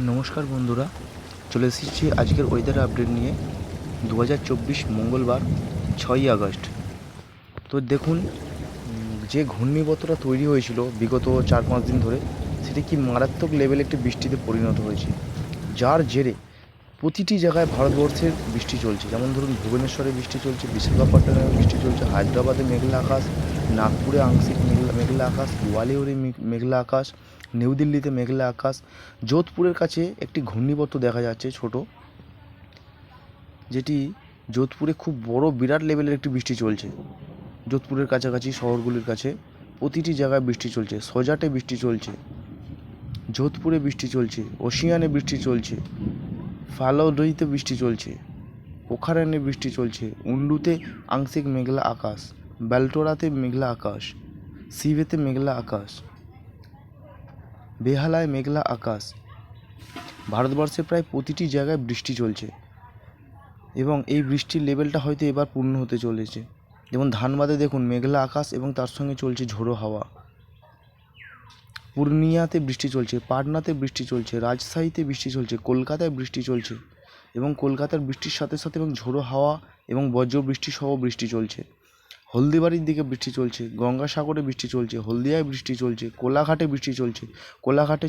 নমস্কার বন্ধুরা, চলে এসেছি আজকের ওয়েদার আপডেট নিয়ে। 2024 মঙ্গলবার 6ই আগস্ট। তো দেখুন, যে ঘূর্ণিবতটা তৈরি হয়েছিল বিগত 4-5 দিন ধরে, সেটি কি মারাত্মক লেভেলে একটি বৃষ্টিতে পরিণত হয়েছে, যার জেরে প্রতিটি জায়গায় ভারতবর্ষের বৃষ্টি চলছে। যেমন ধরুন, ভুবনেশ্বরে বৃষ্টি চলছে, বিশাখাপট্টনমে বৃষ্টি চলছে, হায়দ্রাবাদে মেঘলা আকাশ, নাগপুরে আংশিক মেঘলা আকাশ, গোয়ালিয়রে মেঘলা আকাশ, নিউ দিল্লিতে মেঘলা আকাশ, যোধপুরের কাছে একটি ঘূর্ণিবর্ত দেখা যাচ্ছে ছোট, যেটি যোধপুরে খুব বড় বিরাট লেভেলের একটি বৃষ্টি চলছে। যোধপুরের কাছাকাছি শহরগুলির কাছে প্রতিটি জায়গায় বৃষ্টি চলছে। সোজাটে বৃষ্টি চলছে, যোধপুরে বৃষ্টি চলছে, ওশিয়ানে বৃষ্টি চলছে, ফালোডিতে বৃষ্টি চলছে, পোখারানে বৃষ্টি চলছে, উন্ডুতে আংশিক মেঘলা আকাশ, বেলটোরাতে মেঘলা আকাশ, সিভেতে মেঘলা আকাশ, বেহালায় মেঘলা আকাশ। ভারতবর্ষে প্রায় প্রতিটি জায়গায় বৃষ্টি চলছে এবং এই বৃষ্টির লেভেলটা হয়তো এবার পূর্ণ হতে চলেছে। যেমন ধানবাদে দেখুন মেঘলা আকাশ এবং তার সঙ্গে চলছে ঝোড়ো হাওয়া। পূর্ণিয়াতে বৃষ্টি চলছে, পাটনাতে বৃষ্টি চলছে, রাজশাহীতে বৃষ্টি চলছে, কলকাতায় বৃষ্টি চলছে এবং কলকাতার বৃষ্টির সাথে সাথে এবং ঝোড়ো হাওয়া এবং বজ্র বৃষ্টি সহ বৃষ্টি চলছে। হলদিবাড়ির দিকে বৃষ্টি চলছে, গঙ্গাসাগরে বৃষ্টি চলছে, হলদিয়ায় বৃষ্টি চলছে, কোলাঘাটে বৃষ্টি চলছে। কোলাঘাটে